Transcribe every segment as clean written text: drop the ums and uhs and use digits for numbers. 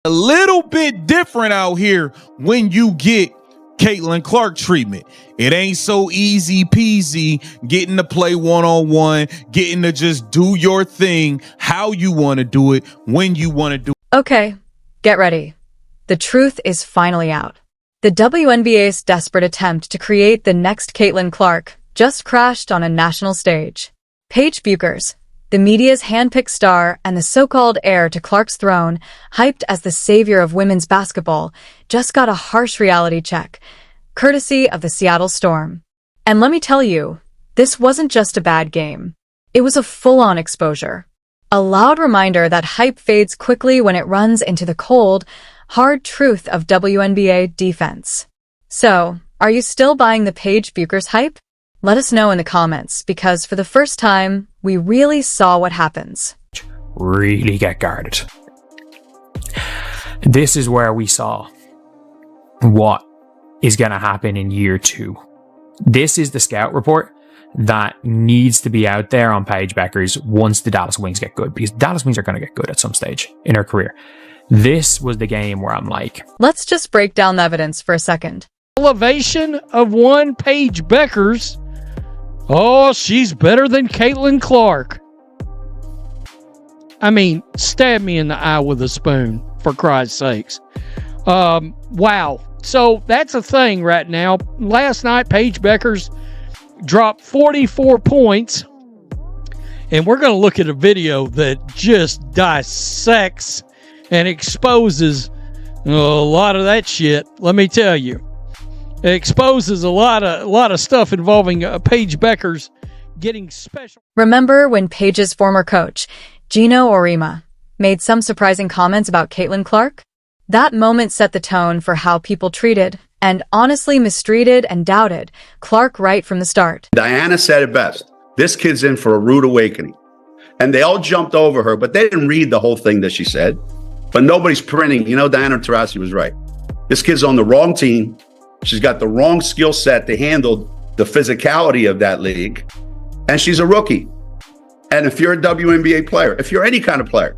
A little bit different out here when you get Caitlin Clark treatment. It ain't so easy peasy getting to play one-on-one, getting to just do your thing how you want to do it, when you want to do it. Okay, get ready. The truth is finally out. The WNBA's desperate attempt to create the next Caitlin Clark just crashed on a national stage. Paige Bueckers, the media's handpicked star and the so-called heir to Clark's throne, hyped as the savior of women's basketball, just got a harsh reality check, courtesy of the Seattle Storm. And let me tell you, this wasn't just a bad game. It was a full-on exposure. A loud reminder that hype fades quickly when it runs into the cold, hard truth of WNBA defense. So, are you still buying the Paige Bueckers hype? Let us know in the comments, because for the first time, we really saw what happens. Really get guarded. This is where we saw what is going to happen in year 2. This is the scout report that needs to be out there on Paige Bueckers once the Dallas Wings get good, because Dallas Wings are going to get good at some stage in her career. This was the game where I'm like, let's just break down the evidence for a second. Elevation of one Paige Bueckers. Oh, she's better than Caitlin Clark. I mean, stab me in the eye with a spoon, for Christ's sakes. Wow. So that's a thing right now. Last night, Paige Bueckers dropped 44 points. And we're going to look at a video that just dissects and exposes a lot of that shit. Let me tell you. It exposes a lot of stuff involving Paige Bueckers getting special. Remember when Paige's former coach, Gino Orima, made some surprising comments about Caitlin Clark? That moment set the tone for how people treated, and honestly mistreated and doubted, Clark right from the start. Diana said it best. This kid's in for a rude awakening. And they all jumped over her, but they didn't read the whole thing that she said. But nobody's printing. You know, Diana Taurasi was right. This kid's on the wrong team. She's got the wrong skill set to handle the physicality of that league. And she's a rookie. And if you're a WNBA player, if you're any kind of player,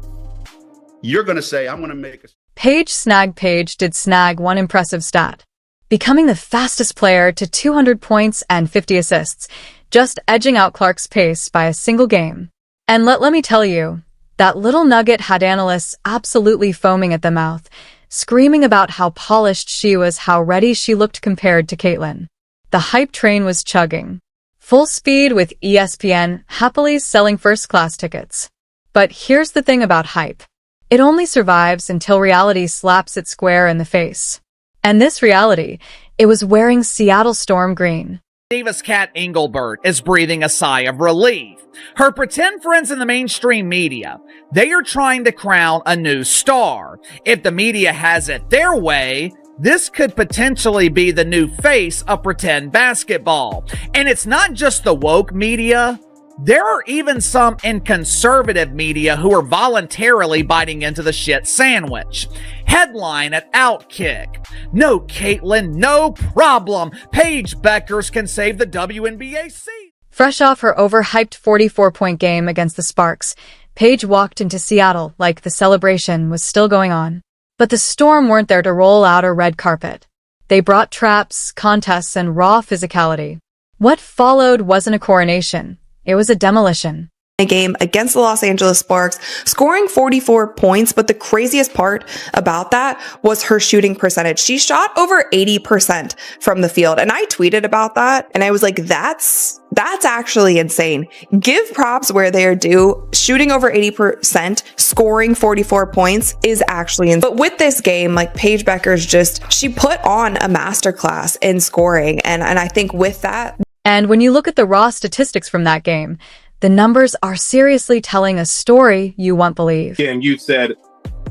you're going to say, I'm going to make a... Paige did snag one impressive stat, becoming the fastest player to 200 points and 50 assists, just edging out Clark's pace by a single game. And let me tell you, that little nugget had analysts absolutely foaming at the mouth, screaming about how polished she was, how ready she looked compared to Caitlin. The hype train was chugging, full speed, with ESPN happily selling first-class tickets. But here's the thing about hype. It only survives until reality slaps it square in the face. And this reality, it was wearing Seattle Storm green. Davis Cat Engelbert is breathing a sigh of relief. Her pretend friends in the mainstream media, they are trying to crown a new star. If the media has it their way, this could potentially be the new face of pretend basketball. And it's not just the woke media. There are even some in conservative media who are voluntarily biting into the shit sandwich. Headline at Outkick: no Caitlin, no problem. Paige Bueckers can save the WNBA season. Fresh off her overhyped 44-point game against the Sparks, Paige walked into Seattle like the celebration was still going on. But the Storm weren't there to roll out a red carpet. They brought traps, contests, and raw physicality. What followed wasn't a coronation. It was a demolition. A game against the Los Angeles Sparks, scoring 44 points, but the craziest part about that was her shooting percentage. She shot over 80% from the field, and I tweeted about that, and I was like, that's actually insane. Give props where they are due. Shooting over 80%, scoring 44 points is actually insane. But with this game, like, Paige Bueckers she put on a masterclass in scoring, and I think with that... And when you look at the raw statistics from that game, the numbers are seriously telling a story you won't believe. Yeah, and you said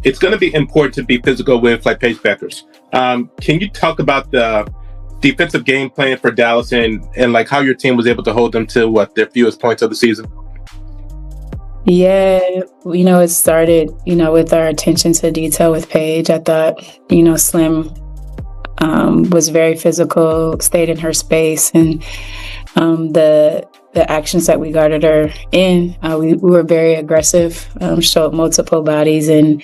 it's going to be important to be physical with like Paige Bueckers. Can you talk about the defensive game plan for Dallas and like how your team was able to hold them to their fewest points of the season? Yeah, it started, with our attention to detail with Paige. I thought, Slim was very physical, stayed in her space, and the the actions that we guarded her in. We were very aggressive, showed multiple bodies, and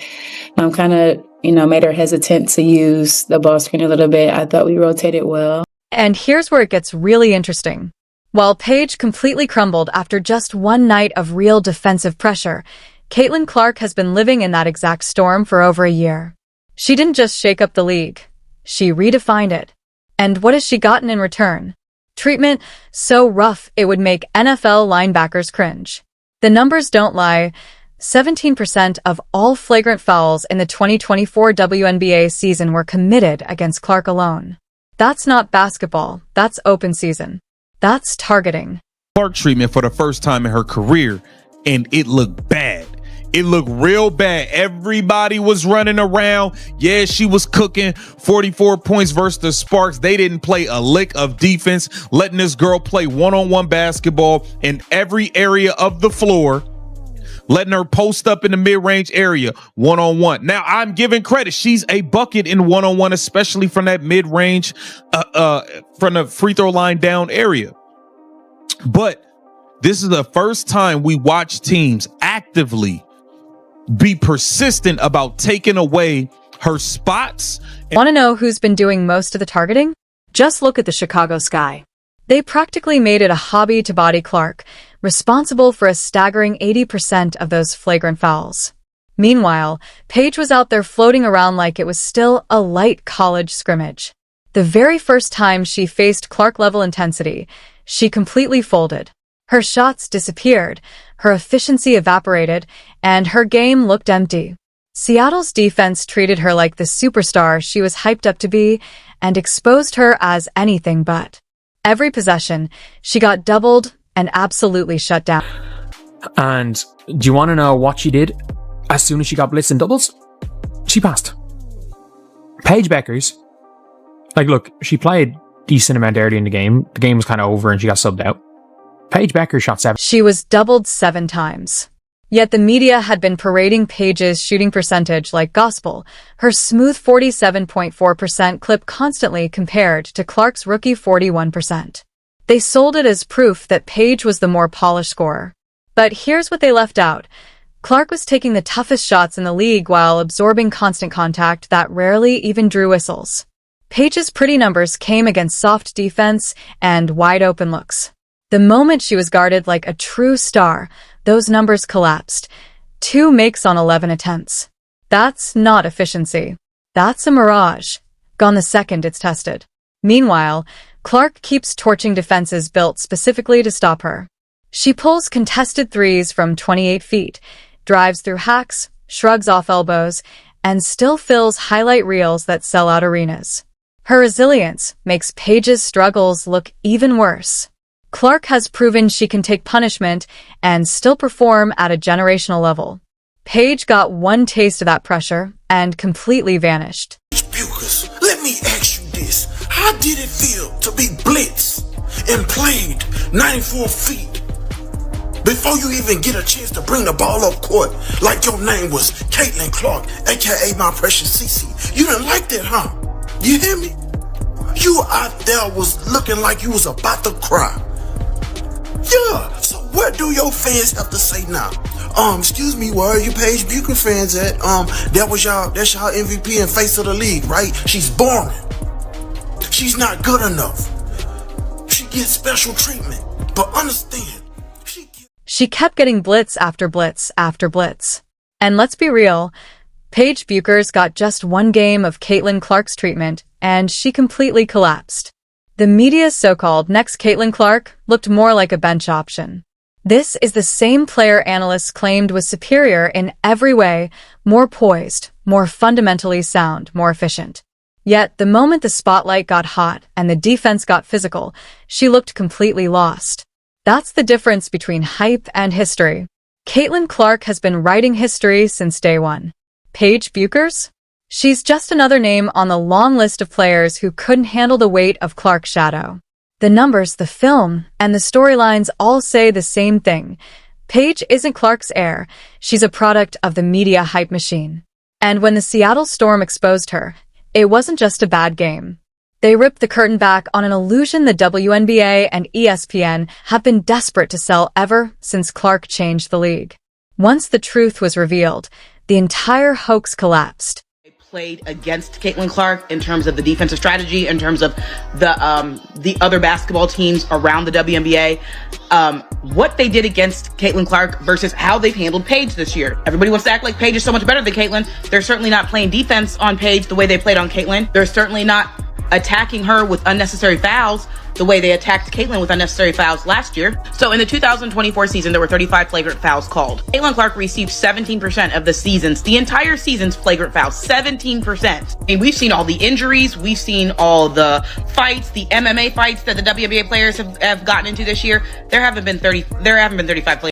kind of, made her hesitant to use the ball screen a little bit. I thought we rotated well. And here's where it gets really interesting. While Paige completely crumbled after just one night of real defensive pressure, Caitlin Clark has been living in that exact storm for over a year. She didn't just shake up the league. She redefined it. And what has she gotten in return? Treatment so rough it would make NFL linebackers cringe. The numbers don't lie. 17% of all flagrant fouls in the 2024 WNBA season were committed against Clark alone. That's not basketball. That's open season. That's targeting. Clark treatment for the first time in her career, and it looked bad. It looked real bad. Everybody was running around. Yeah, she was cooking 44 points versus the Sparks. They didn't play a lick of defense, letting this girl play one-on-one basketball in every area of the floor, letting her post up in the mid-range area one-on-one. Now, I'm giving credit. She's a bucket in one-on-one, especially from that mid-range, from the free throw line down area. But this is the first time we watch teams actively be persistent about taking away her spots. Want to know who's been doing most of the targeting? Just look at the Chicago Sky. They practically made it a hobby to body Clark, responsible for a staggering 80% of those flagrant fouls. Meanwhile, Paige was out there floating around like it was still a light college scrimmage. The very first time she faced Clark-level intensity, she completely folded. Her shots disappeared, her efficiency evaporated, and her game looked empty. Seattle's defense treated her like the superstar she was hyped up to be and exposed her as anything but. Every possession, she got doubled and absolutely shut down. And do you want to know what she did as soon as she got blitzed in doubles? She passed. Paige Bueckers, look, she played decent amount early in the game. The game was kind of over and she got subbed out. Paige Bueckers shot 7. She was doubled 7 times. Yet the media had been parading Paige's shooting percentage like gospel, her smooth 47.4% clip constantly compared to Clark's rookie 41%. They sold it as proof that Paige was the more polished scorer. But here's what they left out. Clark was taking the toughest shots in the league while absorbing constant contact that rarely even drew whistles. Paige's pretty numbers came against soft defense and wide-open looks. The moment she was guarded like a true star, those numbers collapsed. 2 makes on 11 attempts. That's not efficiency. That's a mirage. Gone the second it's tested. Meanwhile, Clark keeps torching defenses built specifically to stop her. She pulls contested threes from 28 feet, drives through hacks, shrugs off elbows, and still fills highlight reels that sell out arenas. Her resilience makes Paige's struggles look even worse. Clark has proven she can take punishment and still perform at a generational level. Paige got one taste of that pressure and completely vanished. Bukers, let me ask you this. How did it feel to be blitzed and played 94 feet before you even get a chance to bring the ball up court like your name was Caitlin Clark, aka my precious Cece? You didn't like that, huh? You hear me? You out there was looking like you was about to cry. Yeah, so what do your fans have to say now? Excuse me, where are you Paige Bucher fans at? That's y'all MVP and face of the league, right? She's boring. She's not good enough. She gets special treatment. But understand, she kept getting blitz after blitz after blitz. And let's be real, Paige Bucher's got just one game of Caitlin Clark's treatment, and she completely collapsed. The media's so-called next Caitlin Clark looked more like a bench option. This is the same player analysts claimed was superior in every way, more poised, more fundamentally sound, more efficient. Yet, the moment the spotlight got hot and the defense got physical, she looked completely lost. That's the difference between hype and history. Caitlin Clark has been writing history since day one. Paige Bucher's? She's just another name on the long list of players who couldn't handle the weight of Clark's shadow. The numbers, the film, and the storylines all say the same thing. Paige isn't Clark's heir. She's a product of the media hype machine. And when the Seattle Storm exposed her, it wasn't just a bad game. They ripped the curtain back on an illusion the WNBA and ESPN have been desperate to sell ever since Clark changed the league. Once the truth was revealed, the entire hoax collapsed. Played against Caitlin Clark in terms of the defensive strategy, in terms of the other basketball teams around the WNBA, what they did against Caitlin Clark versus how they've handled Paige this year. Everybody wants to act like Paige is so much better than Caitlin. They're certainly not playing defense on Paige the way they played on Caitlin. They're certainly not attacking her with unnecessary fouls the way they attacked Caitlin with unnecessary fouls last year. So in the 2024 season, there were 35 flagrant fouls called. Caitlin Clark received 17% of the entire season's flagrant fouls, 17%. I mean, we've seen all the injuries, we've seen all the fights, the MMA fights that the WNBA players have gotten into this year. There haven't been 35 flagrant